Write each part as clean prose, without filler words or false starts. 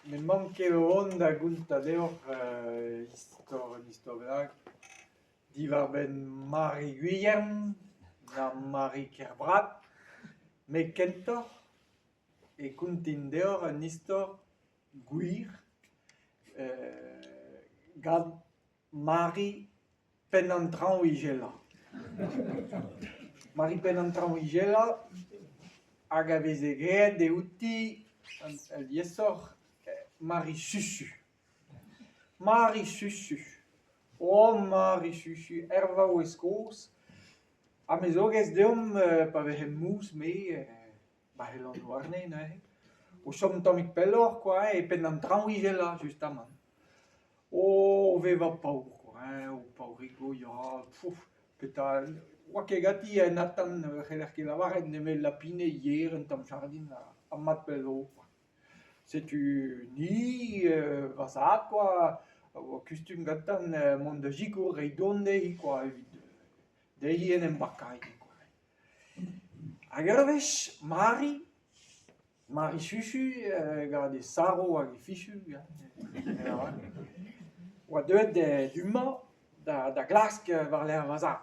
me manque onda gunta deor histoire divar ben Marie Guillerm na Marie Kerbrat me kentor e kuntin deor an istor gwir gad Marie pen an traoù igela. Marie pen an traoù igela hag a veze graet de outi al yesor Marie Susu. Marie Susu. Oh, Marie Susu. Erva o eskos. A me zoges deom pa vehem mous me ba helon warne, ne? O som tomik pellor, quoi, e pen an traoù igela, justement. O veva paur, quoi, o paurigo, ya, pfff, peta, oa ke gati natan c'heller ket lavaret ne me lapine hier en tam jardin a mat pello, quoi. Setu ni vasat, quoi, o kustum gatan mont da jigo reidonne, quoi, evit deien en bakay, quoi. Hag ervech, Marie Susu, gade saro hag e fichu, oa deuet duma da glask war l'er vazat.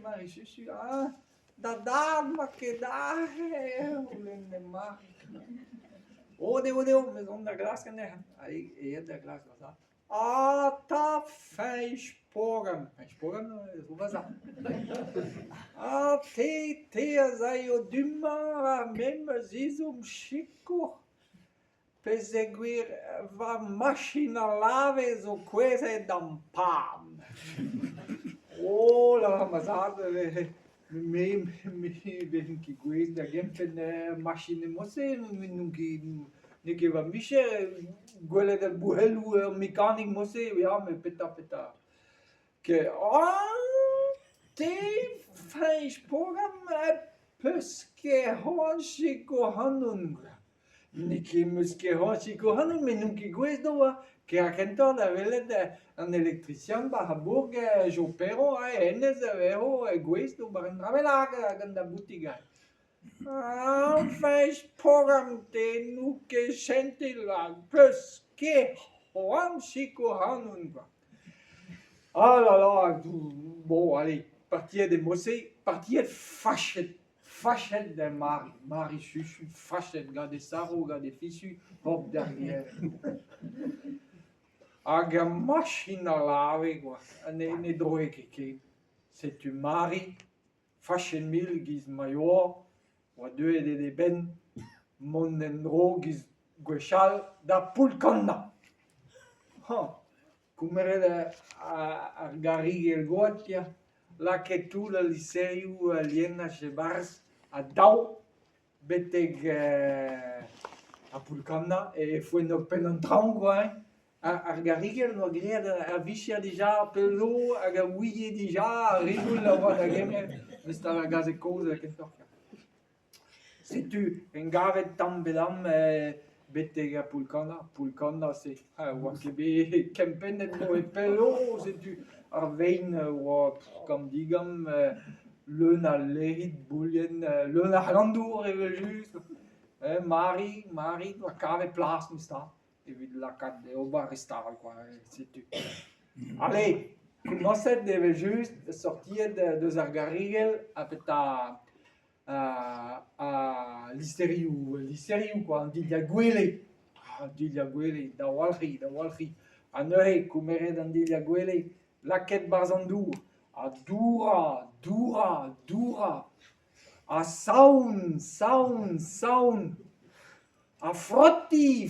Marie Susu, da ma ket o len de Marie. Deo, me zon da glask an er. E da glask vazat. Ta feiñ sporam o vazat. Te a zai o duma mem zizom chiko. Peze gwir va machine a lave zo kwezet an pam. La vazat me vezen ki gwez da gempen machine mose ne ket va micher gwelet al bouhelou mekanik mose ya me peta ke te feiñ sporam peus ket c'hoant hanun. Ne ket meus ket c'hoant hanun, me n'on ket gwez do ke a kentor da welet an elektrician ba Hamburg jo pero ennez vero gwez do bar an dravelag gant da boutig. Feiñ sporam te nou ket sentil peus ket c'hoant hanun. Bon, allez, partiet de mosse, partiet fachet de Marie Susu, fachet, gade saro, gade fichu, hop derrière. Hag a machine a lave, quoi, ne droe ket. Setu Marie, fachet mil giz maior, oa deuet de ben, mont en dro giz gwechal da poulkanna. Koumeret ar garrigel goat, laket tout la liserioù lien a chebars a daou beteg a poulkanna e fouennog pen an traoù, quoi. Ar garrigel no graet a vichia dija pello hag a ouie dija a rigoul a oa da gemer eus ta gazet koz kentor. Setu en gavet tamm bedam beteg a poulkanna se oa ket bet kempennet no e pello, setu ar vein oa gant digam leun a lerit boulien, leun a c'hallandour evel just. Marie doa kavet plas neus ta, evit lakaat ober restal, quoi, setu. Allez, koummanset evel just sortiet deus ar garrigel a peta a listerioù, quoi, an dilia gwele. Dilia gwele, da walc'hi. An eure koumeret an dilia gwele, laket barzh an dour. A doura. A saoun. A frotti.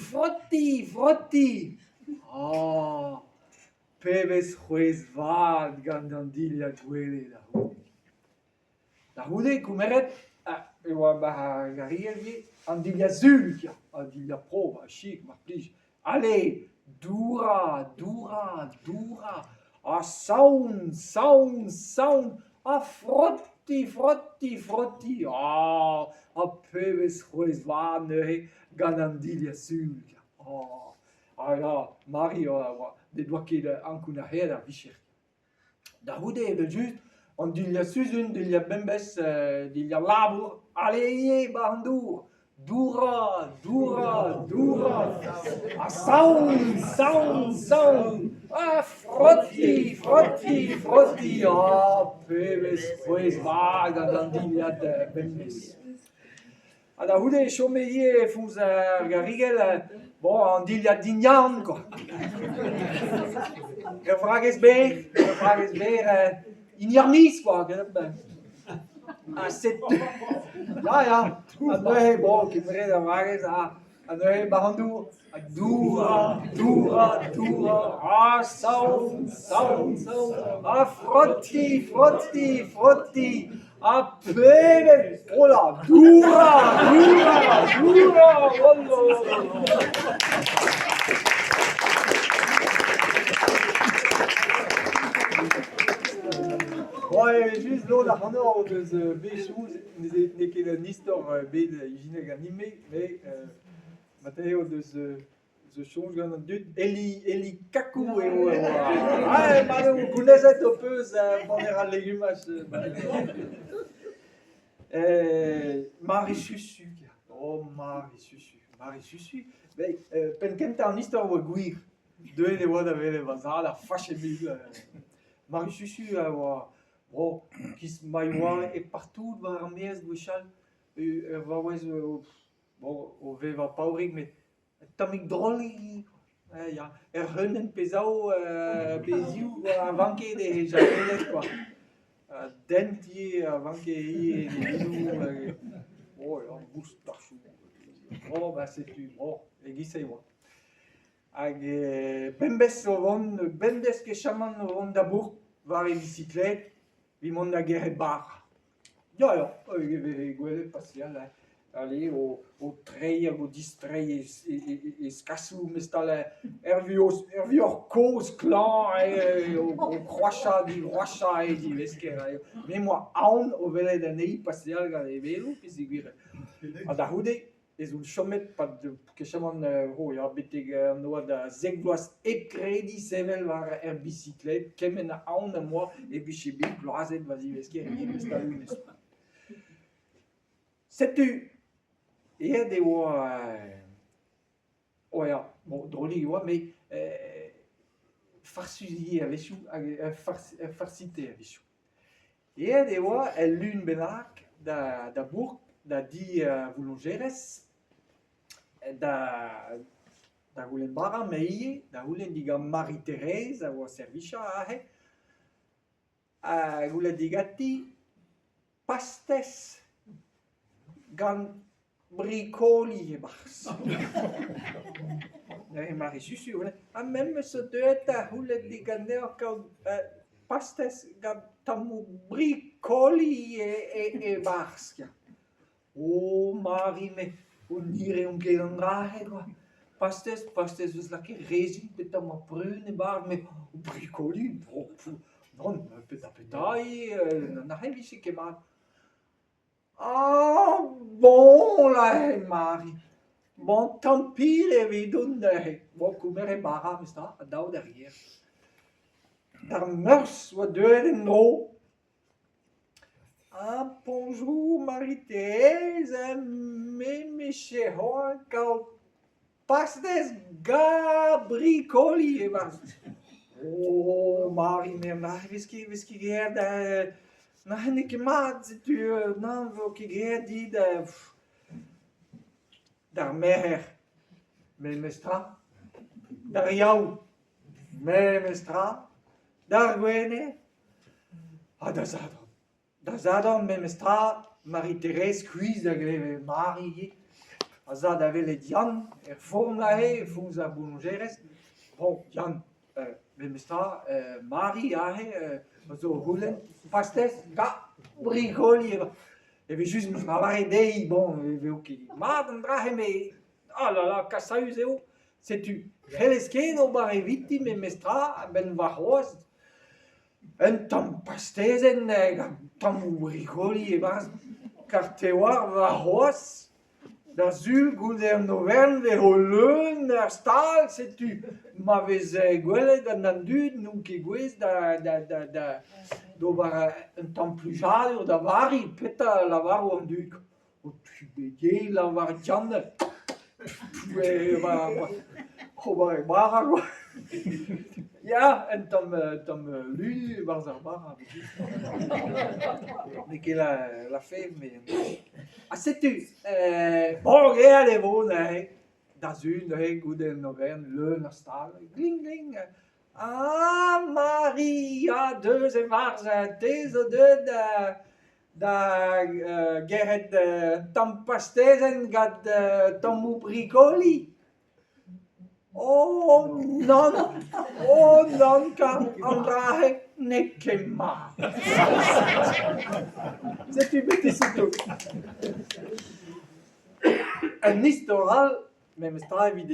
Pebez c'hwez vat gant an dilia gwele da houde. Da houde koumeret, e oa ba garrigel an dilia sul, an dilia pro, a chik, mar plij. Allez, doura. A saoun. A frotti. A pebez c'hwez vat neuze gant an dilia sul. Marie ne doa ket ankoun ar c'hed ar vicher. Da houde evel just an dilia suzun, dilia bembez, dilia labour, allez, ba an dour. Dura, dura, dura. Ah, sound, sound, sound. Ah, frotti, frotti, frotti. Ah, pebes, pues, vaga, dandilha de bembes. Ah, da hude chomeye fous garigel, bon, andilha dignan, quoi. Vrages beer, in yarnis, quoi. Ah, c'est... Ja. En nu bon, kinderen, dan waren ze, en nu behandel, dura, dura, dura, sound, sound, sound, frotti, frotti, frotti, plene, hola, dura, dura, dura, wallo. Juste là, la honor de ce béchou, n'est que le nistor bé de hygiène animé, mais Matteo de ce change gagnant du Eli Kaku et ouais. Ah, madame, vous connaissez un peu ça, général légumes. Marie Chuchu. Oh, Marie Chuchu. Mais, penken ta un histoire ou guir. Deux les voix d'avec les bazar, la fâche et Marie Chuchu, bon, qui se maille et partout, va ramener ce bouchal, va ouais, bon, on va pas ouvrir, mais tamik drôle, ja, hunnen pesau, pesiu, avant que des japonais, quoi. Dentier, avant que des bisous, oh, moustache. Oh, bah, c'est tu, oh, et qui c'est, moi. Hag bembes que chaman ron da bourg var e bicyclette, vi mont da gere bar. Ja, gwele pasial, allez, au trei, au distrei, et skassou, mestal, ervi or cause, clan, au croacha, di roacha, et di vesker. Mais moi, aon, au vele da nei pasial, gare velo, pis e gwire. A da houde, ez ul chomet pat kechaman ja beteg noa da zegloaz ekredi sevel war bicyclette kemen a aon a moi e biche bit bloazet vazi vesker e mestal unes. Setu de oa ja, bon droli oa me farsuzi a vechou farsite a vechou. De oa el lun bennak da bourg da di voulongeres da goulen bara meie, da goulen diga Marie-Thérèse a oa servicha a goulen digati pastes gant bricoli e bars. Marie Chuchu, a même se deut a goulen diga neocaud pastes gant tamu bricoli e bars. Oh, Marie, mais on dirait un peu d'andrahe, quoi. Pastes, vous la que régime, peut-être ma prune, bar, mais bricoli, non, pétaille, n'a rien vu chez Kemal. Ah, bon, là, Marie. Bon, tant pis, les vidons, bon, comme elle est barra, mais ça, d'au derrière. Dar meurs, ou deux, en gros. Ah, bonjour Marie-Thérèse, mes chers, quand pastes gabricoli. Oh, Marie, mais qu'est-ce qui regarde, non, que mat, tu, non, qui regarde dit dar mer, mais mestra, dar yaou, mais mestra, dar gwene, ah, da zadra. Da zadon memestra Marie-Thérèse cuise da greve Marie. A zad avele Dian, form la fous a boulongeres. Bon, Dian, memestra Marie zo roulen pastes ga bricoli. E vi juste nous travailler dei bon, ve ok. Maden drahe me. Ah là là, casauseo. C'est tu. Helesqueno bare vitti memestra ben vahos. Un tam pastezen, tam bricoli e bas, car te war va hos, da zul gouder novern ve ho leun ar stal, setu, ma vez gwele da nan dud, nou ke gwez do war un tam plujal da vari, peta la var o an dud. Begin la war Janne. Ja, en dan lui was er maar. Ik la fève, mais. Ah, sais-tu, bon, regardez vous, dans une goede noverne, le stal, gling gling. Ah, Maria, deze mars, deze da Gerrit tam pastezen gat tam bricoli. Oh non, kan andrage nekke ma. Sais-tu, mais c'est tout. Un historial, même style